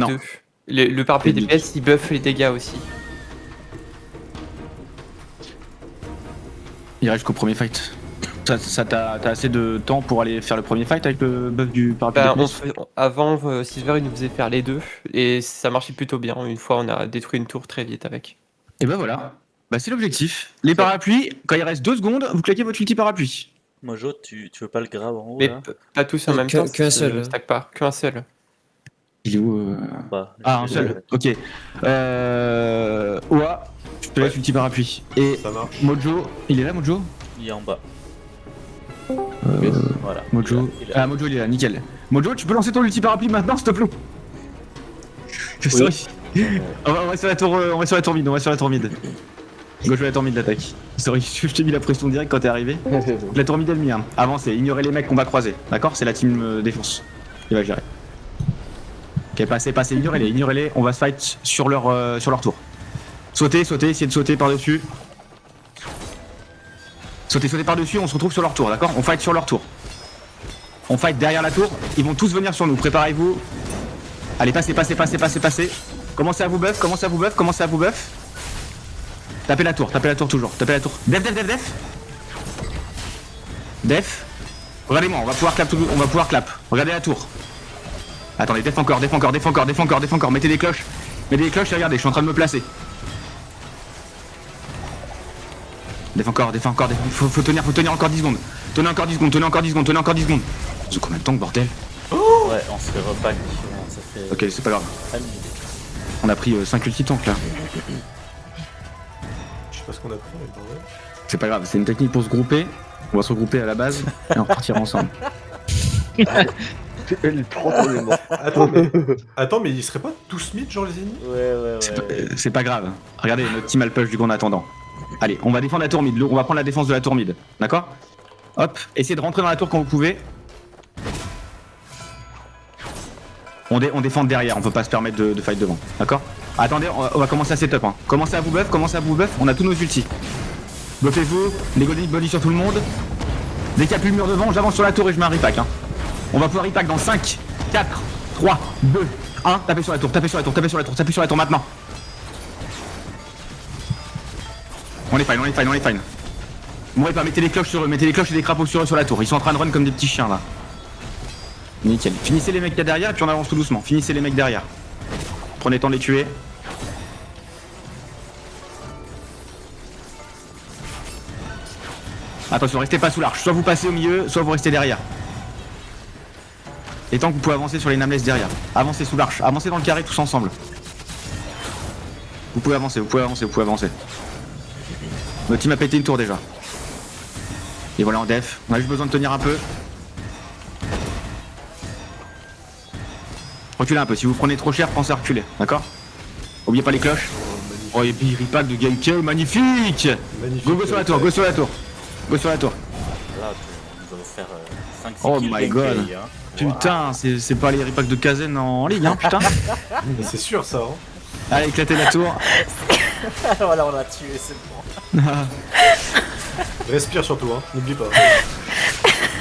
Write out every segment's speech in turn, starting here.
Non. deux. Le parapluie Les deux. DPS il buff les dégâts aussi. Il reste qu'au premier fight. T'as assez de temps pour aller faire le premier fight avec le buff du parapluie Bah, DPS? avant, Silver il nous faisait faire les deux et ça marchait plutôt bien. Une fois on a détruit une tour très vite avec. Et ben voilà. Bah c'est l'objectif. Les parapluies, quand il reste 2 secondes, vous claquez votre ulti parapluie. Mojo, tu veux pas le grab en haut Mais là pas tous en même Que- temps, qu'un ça seul. stack pas, qu'un seul. Il est où Bah, Ah, un je- seul. Ok. Oa, je te laisse ulti parapluie. Et Ça marche. Mojo, il est là Mojo? Il est en bas. Euh, Voilà. Mojo. Il est là. Ah Mojo il est là, nickel. Mojo, tu peux lancer ton ulti parapluie maintenant s'il te plaît? Sorry. On va sur la tour, on va sur la tour mid, on va sur la tour mid. Gauche de la tour mid d'attaque. Sorry, je t'ai mis la pression direct quand t'es arrivé. La tour mid ennemie, hein. Avancez, ignorez les mecs qu'on va croiser. D'accord? C'est la team défense. Il va gérer. Ok, passez, ignorez-les. On va se fight sur leur tour. Sautez, essayez de sauter par-dessus. Sautez par-dessus, on se retrouve sur leur tour, d'accord? On fight sur leur tour. On fight derrière la tour, ils vont tous venir sur nous, préparez-vous. Allez, passez. Commencez à vous buff. Tapez la tour toujours, Def. Regardez-moi, on va pouvoir clap. Regardez la tour. Attendez, def encore. Mettez des cloches et regardez, je suis en train de me placer. Def encore. Faut tenir encore 10 secondes. Tenez encore 10 secondes. C'est combien de temps, bordel? Ouais, on se fait repack. Ça fait. Ok, c'est pas grave. un minute. On a pris 5 ulti tanks là. Je sais pas ce qu'on a pris, mais bordel. C'est pas grave, c'est une technique pour se grouper. On va se regrouper à la base et on repartira ensemble. Attends, mais ils seraient pas tous mid, genre les ennemis? C'est pas grave. Regardez, notre team a le push du coup en attendant. Allez, on va défendre la tour mid. On va prendre la défense de la tour mid. D'accord? Hop, essayez de rentrer dans la tour quand vous pouvez. On défend derrière, on peut pas se permettre de fight devant. D'accord? Attendez, on va commencer à setup. Hein. Commencez à vous buff, on a tous nos ultis. Buffez-vous, les golden body sur tout le monde. Dès qu'il n'y a plus le mur devant, j'avance sur la tour et je mets un repack. Hein. On va pouvoir repack dans 5, 4, 3, 2, 1. Tapez sur la tour maintenant. On est fine. Mourrez pas, mettez des cloches sur eux, mettez des cloches et des crapauds sur eux sur la tour. Ils sont en train de run comme des petits chiens là. Nickel. Finissez les mecs qu'il y a derrière et puis on avance tout doucement. Finissez les mecs derrière. Prenez le temps de les tuer. Attention, restez pas sous l'arche. Soit vous passez au milieu, soit vous restez derrière. Et tant que vous pouvez avancer sur les nameless derrière. Avancez sous l'arche. Avancez dans le carré tous ensemble. Vous pouvez avancer. Notre team a pété une tour déjà. Et voilà en def. On a juste besoin de tenir un peu. Reculez un peu. Si vous prenez trop cher, pensez à reculer. D'accord? Oubliez pas les cloches. Oh, et puis repack de game kill. Magnifique! Go sur la tour. Là, tu nous allons faire 5 Oh kills my gameplay, god. hein. Putain, c'est pas les repacks de Kazen en ligne, hein, putain. Mais c'est sûr ça, hein. Allez, éclatez la tour. Voilà, on l'a tué, c'est bon. Respire surtout, hein. N'oublie pas.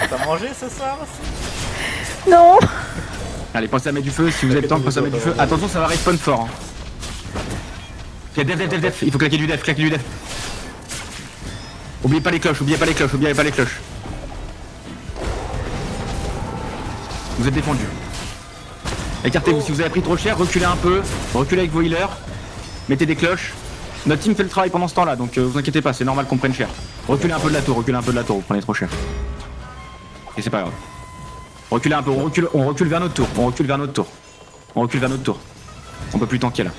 T'as mangé ce soir aussi? Non. Allez, pensez à mettre du feu. Si vous avez le temps, pensez à mettre du feu. Attention, ça va respawn fort. Hein. Ok, def. Il faut claquer du def. Oubliez pas les cloches. Vous êtes défendus. Écartez-vous. Si vous avez pris trop cher, reculez un peu. Reculez avec vos healers. Mettez des cloches. Notre team fait le travail pendant ce temps-là, donc vous inquiétez pas, c'est normal qu'on prenne cher. Reculez un peu de la tour, vous prenez trop cher. Et c'est pas grave. Reculez un peu, on recule vers notre tour. On peut plus tanker là.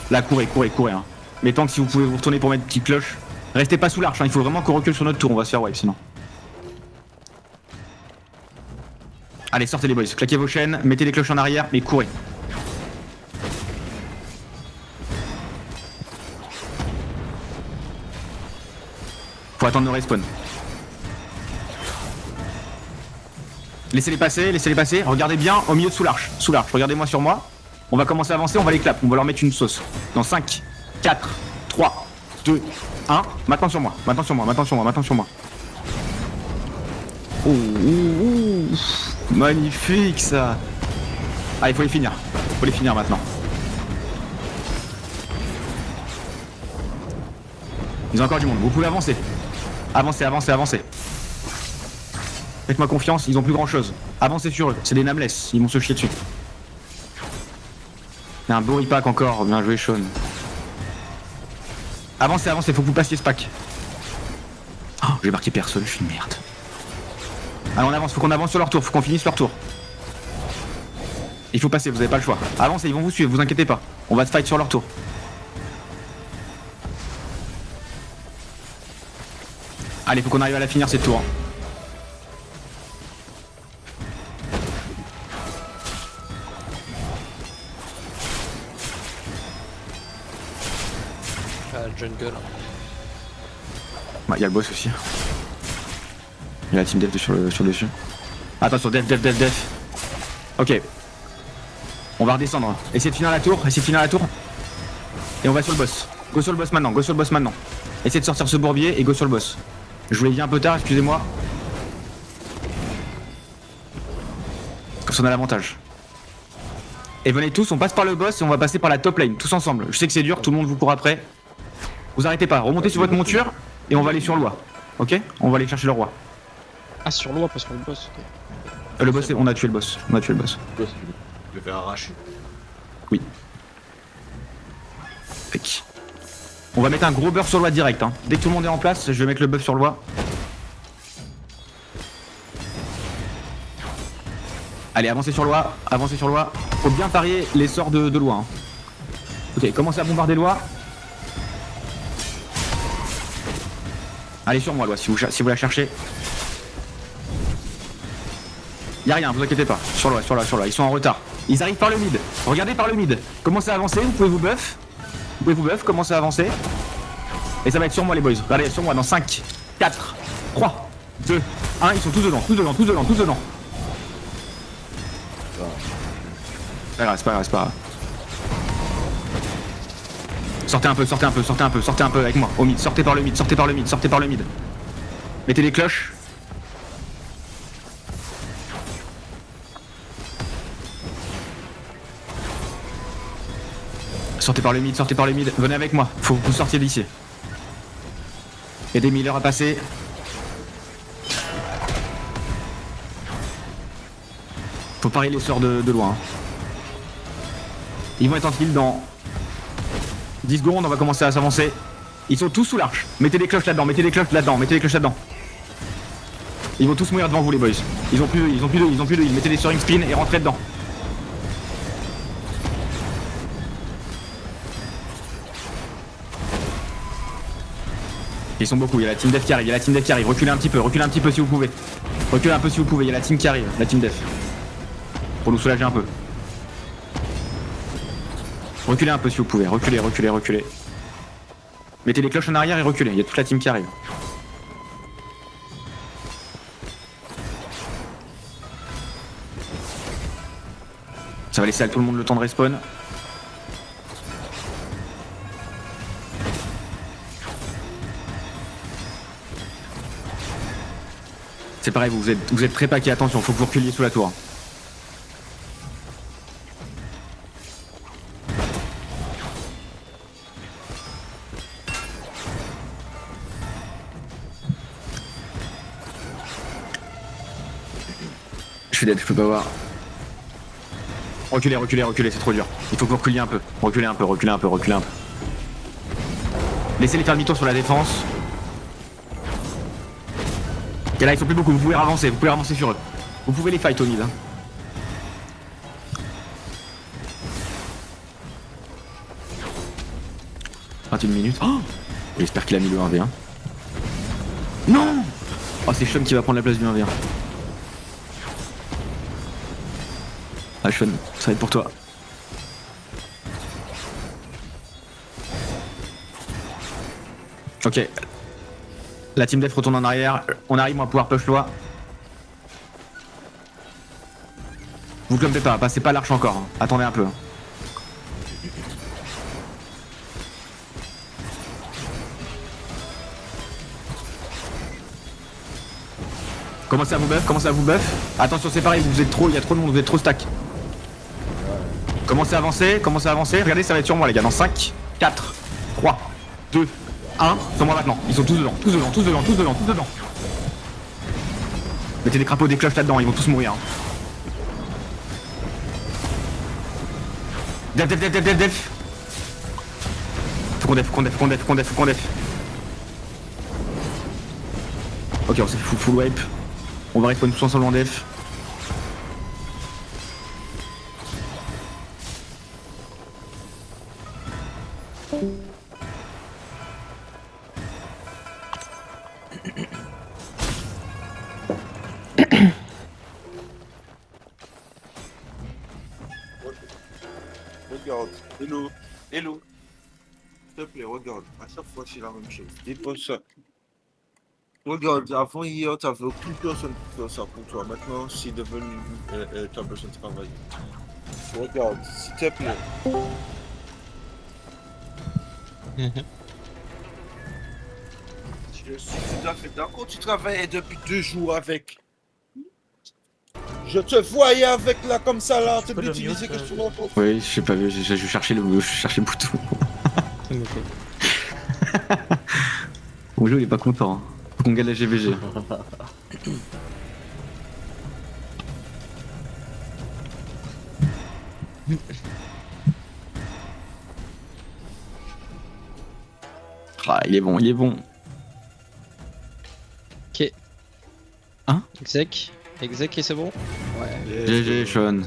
Là, courez. Hein. Mais tant que si vous pouvez vous retourner pour mettre une petite cloche. Restez pas sous l'arche, hein. Il faut vraiment qu'on recule sur notre tour, on va se faire wipe sinon. Allez, sortez les boys, claquez vos chaînes, mettez les cloches en arrière, mais courez. Faut attendre nos respawns. Laissez-les passer, regardez bien au milieu de sous l'arche, regardez-moi sur moi. On va commencer à avancer, on va les clap, on va leur mettre une sauce. Dans 5, 4, 3, 2, 1. Maintenant sur moi. Ouh. Magnifique ça. Ah, il faut les finir. Faut les finir maintenant. Ils ont encore du monde. Vous pouvez avancer. Avancez, avancez, avancez. Faites-moi confiance, ils ont plus grand chose. Avancez sur eux. C'est des nameless. Ils vont se chier dessus. Il y a un beau pack encore. Bien joué, Sean. Avancez, avancez. Faut que vous passiez ce pack. Oh, j'ai marqué personne. Je suis une merde. Allez, on avance. Faut qu'on avance sur leur tour. Faut qu'on finisse leur tour. Il faut passer, vous avez pas le choix. Avancez, ils vont vous suivre, vous inquiétez pas. On va se fight sur leur tour. Allez, faut qu'on arrive à la finir cette tour. Jungle. Bah, y a le boss aussi. Il y a la team dev sur le dessus. Attention, def. Ok. On va redescendre. Essayez de finir la tour, Et on va sur le boss. Go sur le boss maintenant, Essayez de sortir ce bourbier et go sur le boss. Je vous l'ai dit un peu tard, excusez-moi. Comme ça on a l'avantage. Et venez tous, on passe par le boss et on va passer par la top lane, tous ensemble. Je sais que c'est dur, tout le monde vous court après. Vous arrêtez pas, remontez sur votre monture et on va aller sur le roi. Ok? On va aller chercher le roi. Ah, sur le roi, pas sur le boss. Ok. Le boss, on a tué le boss. Je vais faire arracher. Oui. Tac. On va mettre un gros buff sur le roi direct. Hein. Dès que tout le monde est en place, je vais mettre le buff sur le roi. Allez, avancez sur le roi. Faut bien parier les sorts de loi. Hein. Ok, commencez à bombarder le roi. Allez sur moi, loi, si vous la cherchez. Y'a rien, vous inquiétez pas. Sur loi. Ils sont en retard. Ils arrivent par le mid. Regardez par le mid. Commencez à avancer, vous pouvez vous buff. Commencez à avancer. Et ça va être sur moi les boys. Regardez, sur moi dans 5, 4, 3, 2, 1. Ils sont tous dedans. C'est pas grave. Sortez un peu avec moi. Au mid, sortez par le mid. Mettez les cloches. Sortez par le mid. Venez avec moi. Faut que vous sortiez d'ici. Il y a des millers à passer. Faut parier les sorts de loin. Ils vont être en kill dans 10 secondes. On va commencer à s'avancer. Ils sont tous sous l'arche. Mettez des cloches là-dedans. Ils vont tous mourir devant vous les boys. Ils ont plus de heal. Mettez des soaring spin et rentrez dedans. Ils sont beaucoup, il y a la team dev qui arrive, reculez un petit peu si vous pouvez. Il y a la team qui arrive, la team dev. Pour nous soulager un peu. Reculez un peu si vous pouvez, reculez. Mettez les cloches en arrière et reculez, il y a toute la team qui arrive. Ça va laisser à tout le monde le temps de respawn. C'est pareil, vous êtes très paqués, attention, faut que vous reculiez sous la tour. Je suis dead, je peux pas voir. Reculez, c'est trop dur. Il faut que vous reculiez un peu. Reculez un peu. Laissez-les faire demi-tour sur la défense. Ok, là ils sont plus beaucoup, vous pouvez avancer sur eux. Vous pouvez les fight au mid. Hein. « 21 minutes. Oh, j'espère qu'il a mis le 1v1. Non. Oh, c'est Sean qui va prendre la place du 1v1. Ah Sean, ça va être pour toi. Ok. La team def retourne en arrière. On arrive à pouvoir push loi. Vous clumpez pas, passez pas l'arche encore. Hein. Attendez un peu. Hein. Commencez à vous buff. Attention, c'est pareil, vous êtes trop, il y a trop de monde, vous êtes trop stack. Commencez à avancer, Regardez, ça va être sur moi les gars. Dans 5, 4, 3, 2, 1. Sur moi maintenant. Ils sont tous dedans, tous dedans, tous dedans, tous dedans, tous dedans. Mettez des crapauds, des cloches là-dedans, ils vont tous mourir. Hein. Def. Faut qu'on def. Ok, on s'est full wipe. On va respawn tous ensemble en def. Regarde, hello. S'il te plaît, regarde. À chaque fois, c'est la même chose. Dépose ça. Regarde, avant hier, t'avais aucune personne qui fait ça pour toi. Maintenant, c'est devenu ta besoin de travailler. Regarde, s'il te plaît. Je suis tout à fait d'accord. Tu travaillais depuis 2 jours avec. Je te voyais avec là comme ça là, tu l'utiliser que sur l'enfant. Oui, je sais pas, je cherchais le bouton. Mon jeu il est pas content. Hein. Faut qu'on gagne la GVG. Ah, il est bon. Ok. Hein? Exec et c'est bon? Ouais. GG Sean.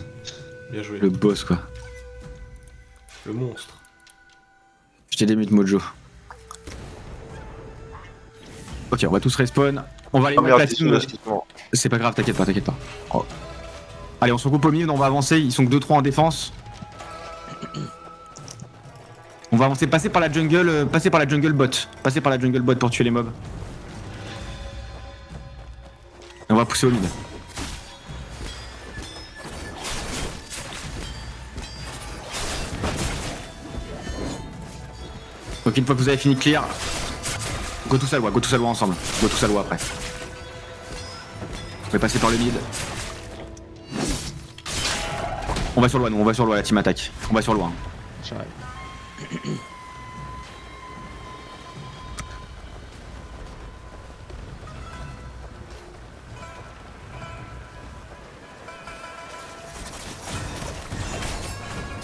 Bien joué. Le boss quoi. Le monstre. Je t'ai démute Mojo. Ok, on va tous respawn. On va aller mettre la team. C'est pas grave, t'inquiète pas. Oh. Allez, on se recoupe au milieu, on va avancer. Ils sont que 2-3 en défense. On va avancer, passer par la jungle bot pour tuer les mobs. Et on va pousser au mid. Donc une fois que vous avez fini clear, go tous à loi ensemble. Go tous à loi après. On va passer par le mid. On va sur loi, la team attaque. On va sur loi. J'arrive.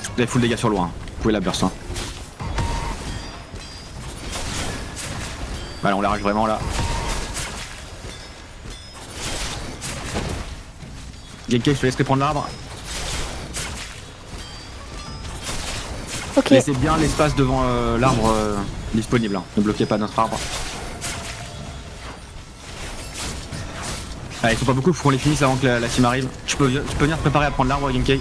Vous avez full dégâts sur loi. Hein. Vous pouvez la burst. Hein. Voilà, on la rage vraiment là. Genkai, je te laisserai prendre l'arbre. Ok. Laissez bien l'espace devant l'arbre disponible. Hein. Ne bloquez pas notre arbre. Allez, ils sont pas beaucoup, faut qu'on les finisse avant que la team arrive. Tu peux venir te préparer à prendre l'arbre, Genkai.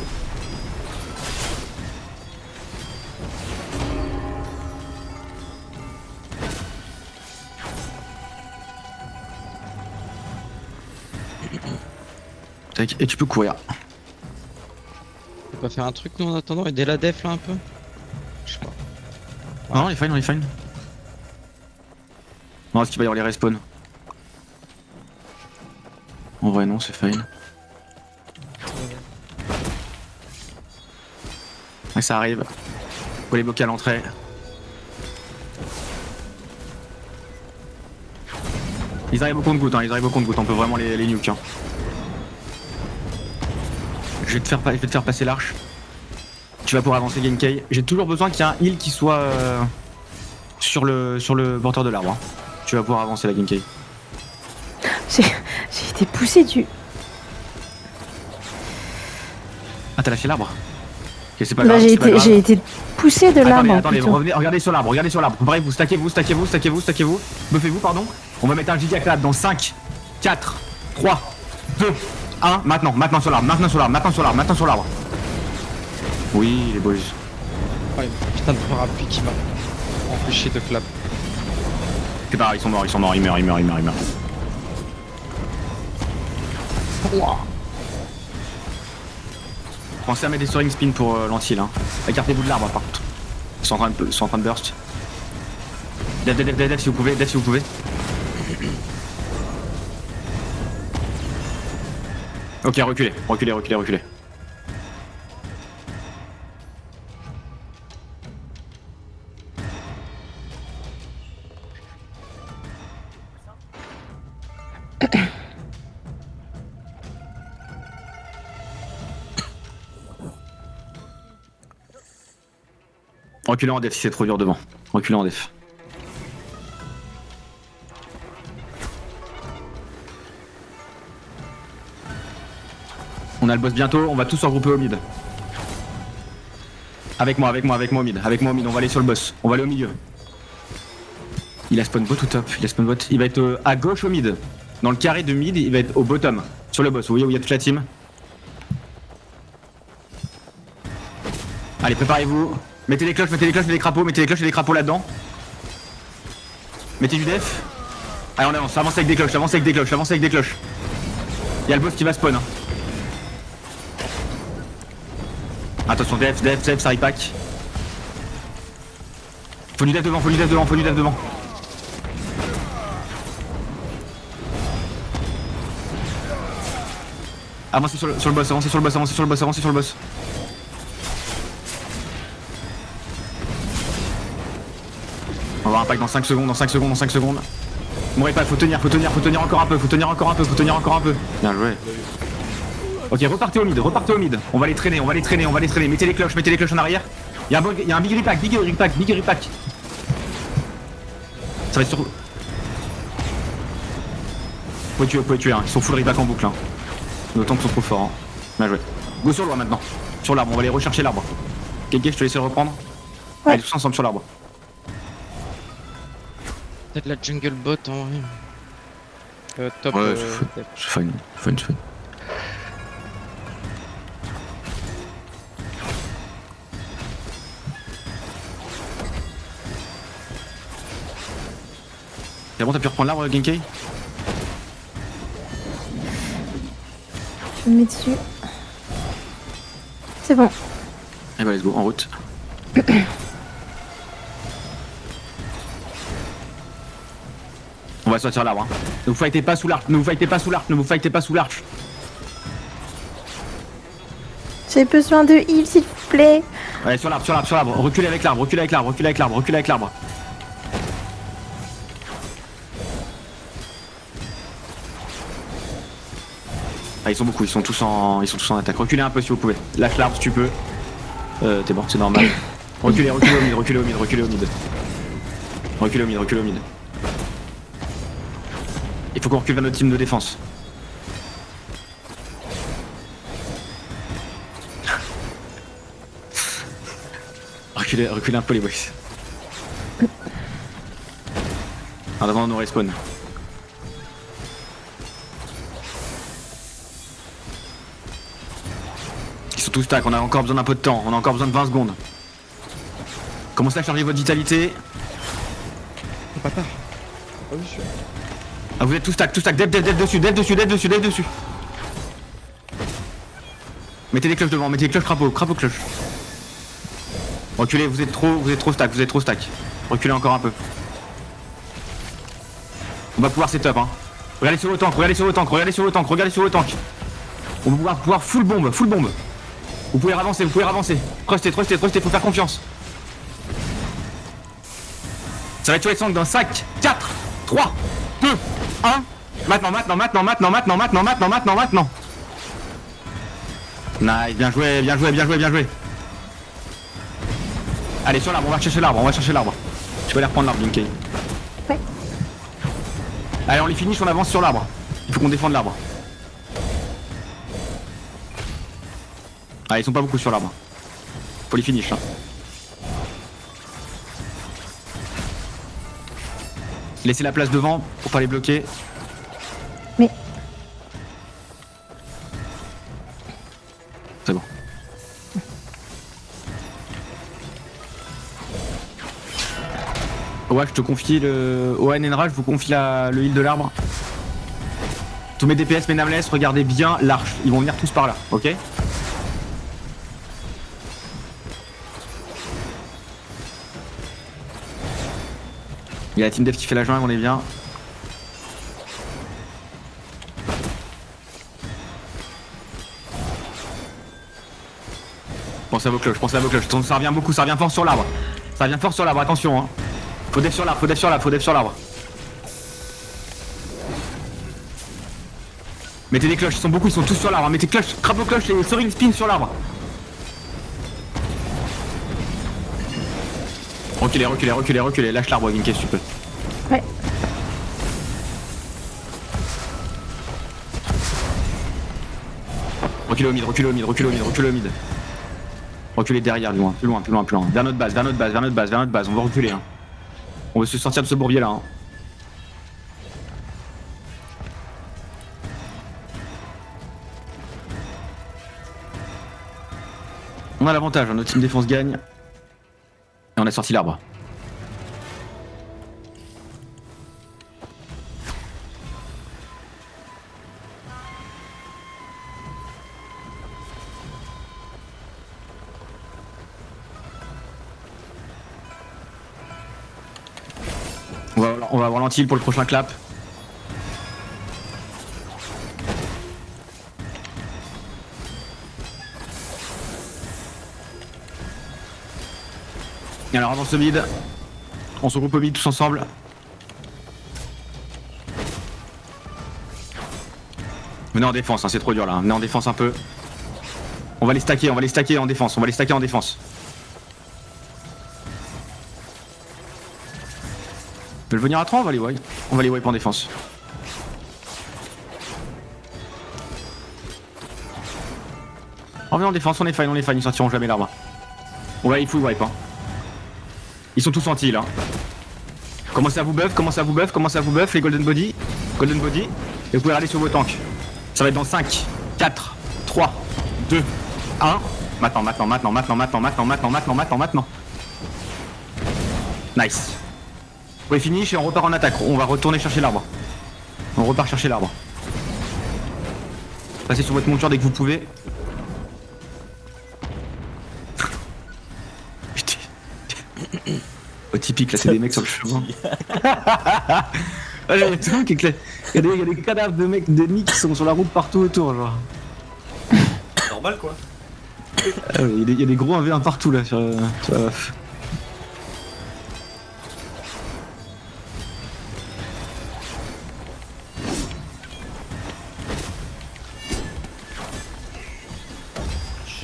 Et tu peux courir. On peut pas faire un truc nous en attendant, aider la def là un peu? Je sais pas. Non, on est fine. Non, est-ce qu'il va y avoir les respawns? En vrai, non, c'est fine. Et ça arrive. Faut les bloquer à l'entrée. Ils arrivent au compte-goutte, on peut vraiment les nuke. Hein. Je vais te faire passer l'arche. Tu vas pouvoir avancer Genkai. J'ai toujours besoin qu'il y ait un heal qui soit sur le porteur de l'arbre. Hein. Tu vas pouvoir avancer la Genkai. J'ai été poussé du... Ah, t'as lâché l'arbre? Ok, c'est pas Bah, grave. c'est pas grave. j'ai été poussé de l'arbre. Attendez, plutôt. revenez, regardez sur l'arbre. Préparez-vous, stackez-vous. Buffez-vous, pardon. On va mettre un giga clap dans 5, 4, 3, 2, 1. Maintenant sur l'arbre. Oui, les boys. Ouais, putain de parapluie qui m'a empêché de clap. C'est pas grave, ils sont morts, ils meurent. Pensez à mettre des soaring spin pour l'anti-heal. Hein. Écartez-vous de l'arbre par contre. Ils sont en train de burst. Def si vous pouvez. Ok, reculez. Reculez en def si c'est trop dur devant. Reculez en def. On a le boss bientôt, on va tous se regrouper au mid. Avec moi au mid, on va aller sur le boss, on va aller au milieu. Il a spawn bot ou top? Il a spawn bot. Il va être à gauche au mid. Dans le carré de mid, il va être au bottom. Sur le boss, vous voyez où il y a toute la team. Allez, préparez-vous. Mettez les cloches et les crapauds là-dedans. Mettez du def. Allez, on avance avec des cloches, Il y a le boss qui va spawn. Attention, def, ça repack. Faut du def devant. Avancez sur le boss. On va avoir un pack dans 5 secondes. Mourrez pas, faut tenir encore un peu. Bien joué. Ok, repartez au mid. On va les traîner. Mettez les cloches en arrière. Il y a un big repack. Ça va être sur... Vous pouvez tuer, hein. Ils sont full repack en boucle. Hein. D'autant qu'ils sont trop forts. Hein. Bien joué. Go sur l'arbre maintenant. Sur l'arbre, on va aller rechercher l'arbre. Quelqu'un, je te laisse le reprendre. Ouais. Allez, tous ensemble sur l'arbre. Peut-être la jungle bot en vrai. Top. Ouais, je fine. C'est bon, t'as pu reprendre l'arbre, Genkai? Je me mets dessus. C'est bon. Eh bah, let's go, en route. On va sortir l'arbre. Hein. Ne vous fightez pas sous l'arche. J'ai besoin de heal, s'il vous plaît. Ouais, sur l'arbre. Reculez avec l'arbre. Ah, ils sont beaucoup, ils sont tous en attaque. Reculez un peu si vous pouvez. Lâche l'arbre si tu peux. T'es mort, c'est normal. Reculez au mid. Il faut qu'on recule vers notre team de défense. Reculez un peu les boys. En attendant nos respawn. Ils sont tous stack, on a encore besoin d'un peu de temps, on a encore besoin de 20 secondes. Commencez à charger votre vitalité. Pas tard. Ah, vous êtes tous stack, dev dessus. Mettez les cloches devant, crapaud cloche. Reculez, vous êtes trop stack. Reculez encore un peu. On va pouvoir setup, hein. Regardez sur le tank. On va pouvoir full bombe. Vous pouvez avancer. Trustez, faut faire confiance. Ça va être sur les 5 dans 5, 4, 3, 2, 1. Maintenant. Nice, bien joué. Allez, sur l'arbre, on va chercher l'arbre. Je vais aller reprendre l'arbre, Genkai. Ouais. Allez, on les finish, on avance sur l'arbre. Il faut qu'on défende l'arbre. Ah, ils sont pas beaucoup sur l'arbre. Faut les finish, hein. Laissez la place devant pour pas les bloquer. Mais... C'est bon. Ouais, je te confie le... Owen Enra, je vous confie le heal de l'arbre. Tous mes DPS, mes nameless, regardez bien l'arche. Ils vont venir tous par là, ok? Il y a la team dev qui fait la jungle, on est bien. Pensez à vos cloches. Ça revient beaucoup, ça revient fort sur l'arbre. Attention, hein. Faut def sur l'arbre. Mettez des cloches, ils sont beaucoup, ils sont tous sur l'arbre. Mettez cloches, crabe aux cloches et soaring spin sur l'arbre. Reculez, reculez, reculez, reculez. Lâche l'arbre, Ginke, si tu peux. Ouais. Reculez au mid, reculez au mid, reculez au mid, reculez au mid. Reculez derrière, loin, plus loin, plus loin, plus loin. Vers notre base, vers notre base, vers notre base, vers notre base. On va reculer. Hein. On veut se sortir de ce bourbier là. Hein. On a l'avantage, hein. Notre team défense gagne. Et on a sorti l'arbre. On va avoir l'antil pour le prochain clap. Et alors avance au mid. On se groupe au mid tous ensemble. Venez en défense, hein, c'est trop dur là. Venez en défense un peu. On va les stacker en défense. On va les stacker en défense. Ils veulent venir à 3, on va les wipe. On va les wipe en défense. On revient en défense, on est fine, ils sortiront jamais l'arbre. On va les full wipe. Hein. Ils sont tous anti là. Commencez à vous buff, commencez à vous buff, les golden body. Et vous pouvez aller sur vos tanks. Ça va être dans 5, 4, 3, 2, 1. Maintenant. Nice. Vous pouvez finish et on repart en attaque. On va retourner chercher l'arbre. On repart chercher l'arbre. Passez sur votre monture dès que vous pouvez. Au typique là, c'est des mecs sur le chemin. Il y a des cadavres de mecs d'ennemis qui sont sur la route partout autour, genre. Normal quoi. Il y a des gros 1v1 partout là sur la map.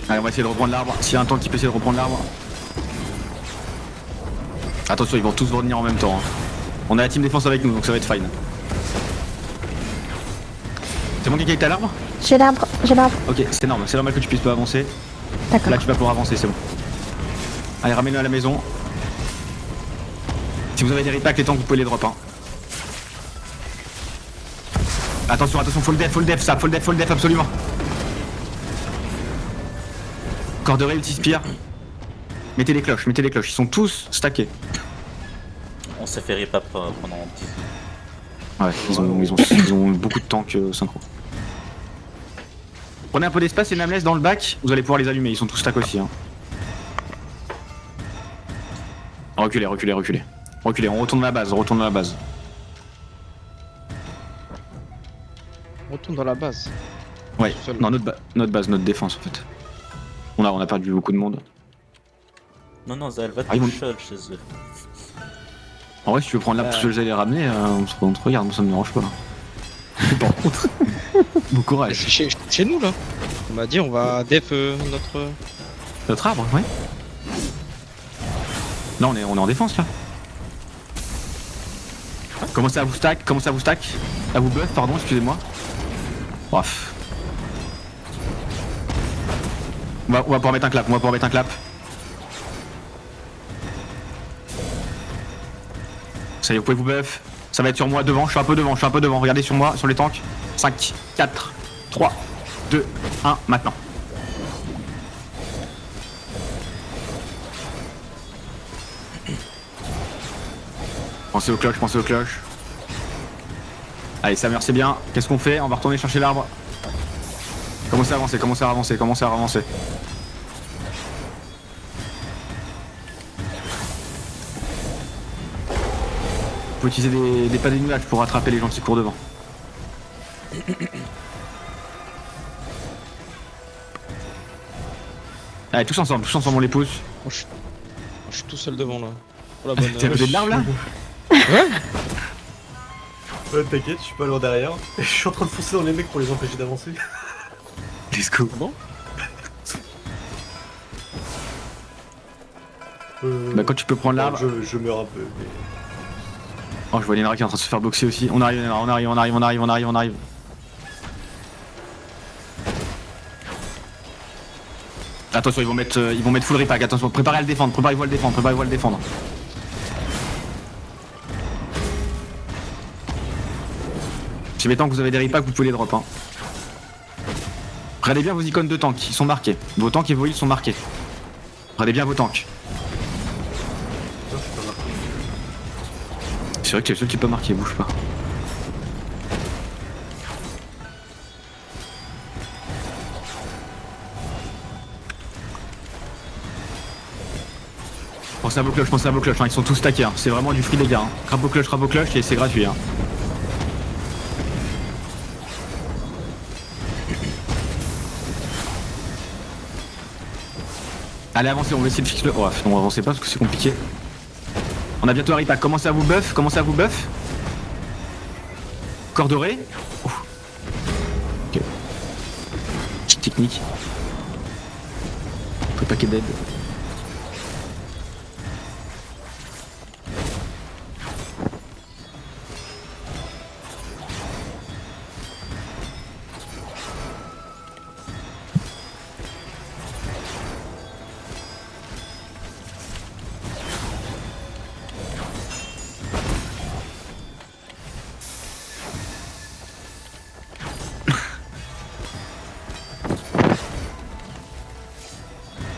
Allez, on va essayer de reprendre l'arbre. S'il y a un tank qui peut essayer de reprendre l'arbre. Attention, ils vont tous revenir en même temps. Hein. On a la team défense avec nous, donc ça va être fine. C'est bon qui est à l'arbre? J'ai l'arbre. Ok, c'est normal que tu puisses pas avancer. D'accord. Là tu vas pouvoir avancer, c'est bon. Allez, ramène-le à la maison. Si vous avez des repacks, les tanks, vous pouvez les drop. Hein. Attention, full def, absolument. Corderé, ulti spear. Mettez les cloches, ils sont tous stackés. On s'est fait rip up pendant 10 ans. Ouais, ils ont beaucoup de tanks synchro. Prenez un peu d'espace et Nameless dans le bac, vous allez pouvoir les allumer, ils sont tous stack aussi. Hein. Reculez, on retourne à la base, On retourne dans la base. Ouais, non, notre base, notre défense en fait. On a perdu beaucoup de monde. Non, elle va ils vont- tout seul chez eux. En vrai, si tu veux prendre la pousse, je vais les ramener, on te regarde, moi ça me dérange pas. Par contre, bon courage. C'est chez nous là. On m'a dit on va def Notre arbre, ouais. Là, on est en défense là. Commencez à vous stack, à vous buff, pardon, excusez-moi. Bref. On va pouvoir mettre un clap, Ça y est, vous pouvez vous buff. Ça va être sur moi devant, je suis un peu devant. Regardez sur moi, sur les tanks. 5, 4, 3, 2, 1, maintenant. Pensez aux cloches. Allez, ça meurt, c'est bien. Qu'est-ce qu'on fait? On va retourner chercher l'arbre. Commencez à avancer. Faut utiliser des pas de nuages pour rattraper les gens qui courent devant. Allez, tous ensemble, on les pousse. Je suis tout seul devant là. Oh, la bonne, T'es à côté de l'arbre là? Ouais. Ouais, t'inquiète, je suis pas loin derrière. Je suis en train de foncer dans les mecs pour les empêcher d'avancer. Let's go. Bon. Bah quand tu peux prendre l'arbre. Je meurs un peu, mais... Oh je vois Lenra qui est en train de se faire boxer aussi. On arrive Lenra, on arrive. Attention ils vont mettre full repack, attention, préparez à le défendre, préparez-vous à le défendre. Si mes tanks vous avez des repacks vous pouvez les drop hein. Regardez bien vos icônes de tanks, ils sont marqués. Vos tanks et vos heals sont marqués. Regardez bien vos tanks. Non, je suis pas marqué. C'est vrai que c'est le seul qui peut marquer, bouge pas. Pensez à vos cloches, hein. Ils sont tous stackés, hein. C'est vraiment du free les gars. Hein. Crabe vos cloches et c'est gratuit. Hein. Allez avancez, on va essayer de fixer le... Oh non avancez pas parce que c'est compliqué. On a bientôt un repack, commencez à vous buff. Corps doré. Ouf. Ok. Petite technique. Faut paquet d'aide.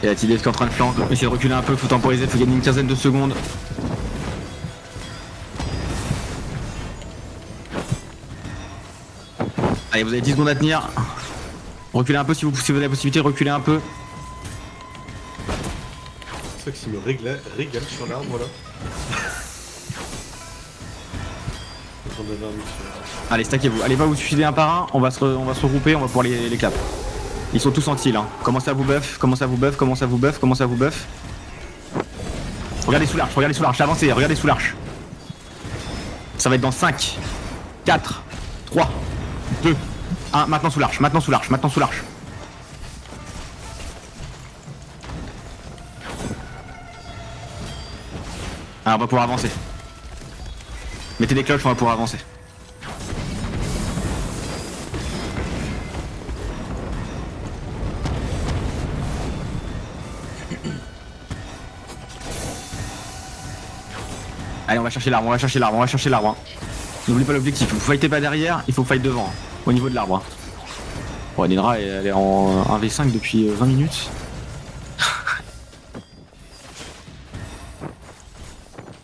Et la TDF qui est en train de flanquer, essayez de reculer un peu, faut temporiser, faut gagner une quinzaine de secondes. Allez, vous avez 10 secondes à tenir. Reculez un peu si vous avez la possibilité, reculez un peu. C'est ça que s'il me régale sur l'arbre là. J'en avais un mec sur... Allez, stackez-vous. Allez, va vous suivez un par un, on va se regrouper, on va pouvoir les clap. Ils sont tous en heal, hein. Commencez à vous buff. Regardez sous l'arche, avancez, regardez sous l'arche. Ça va être dans 5, 4, 3, 2, 1, maintenant sous l'arche. Ah, on va pouvoir avancer. Mettez des cloches, on va pouvoir avancer. Allez, on va chercher l'arbre. Hein. N'oubliez pas l'objectif, vous fightez pas derrière, il faut fight devant, hein, au niveau de l'arbre. Hein. Bon, Nidra, elle est en 1v5 depuis 20 minutes.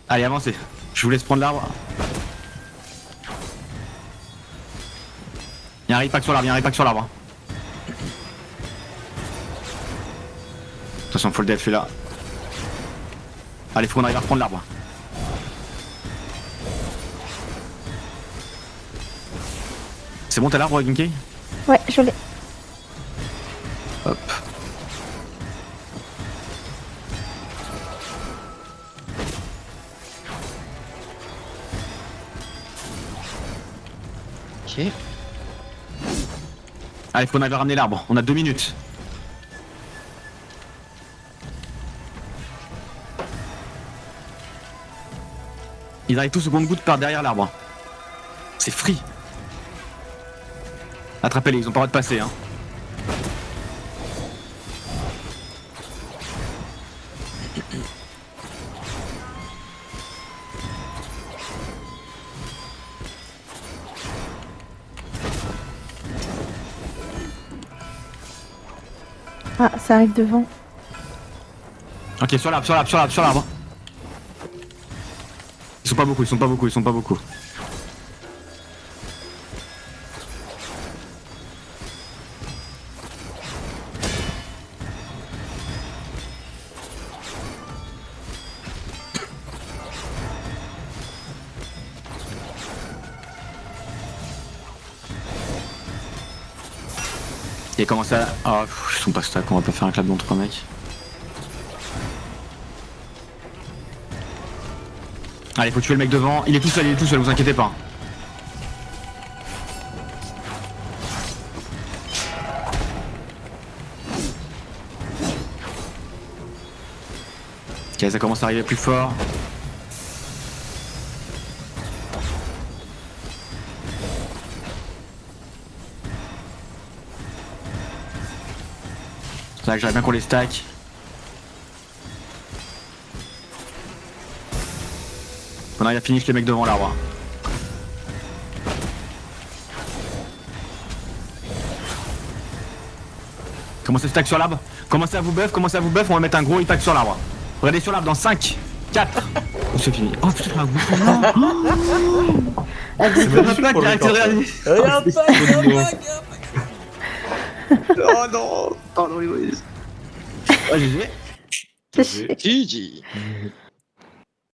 Allez, avancez. Je vous laisse prendre l'arbre. Y'a un repack sur l'arbre. Attention, faut le def, là. Allez, faut qu'on arrive à reprendre l'arbre. C'est bon, t'as l'arbre, Ginkey? Ouais, je l'ai. Hop. Ok. Allez, faut qu'on arrive à ramener l'arbre. On a 2 minutes. Ils arrivent tous au compte-gouttes par derrière l'arbre. C'est free. Attrapez-les, ils ont pas le droit de passer. Hein. Ah, ça arrive devant. Ok, sur l'arbre. Ils sont pas beaucoup. Et comment ça... Oh, ils sont pas stack, on va pas faire un clap dans 3 mecs. Allez, faut tuer le mec devant. Il est tout seul, vous inquiétez pas. Ok, ça commence à arriver plus fort. C'est vrai que j'aurais bien qu'on les stack. On arrive à finir les mecs devant l'arbre. Commencez à stack sur l'arbre. Commencez à vous buff, on va mettre un gros impact sur l'arbre. Regardez sur l'arbre dans 5, 4. Oh, c'est fini. Oh putain, un gros. C'est magnifique pour le record. Oh non. Pardon, Louise. Oh, GG. C'est chier. GG.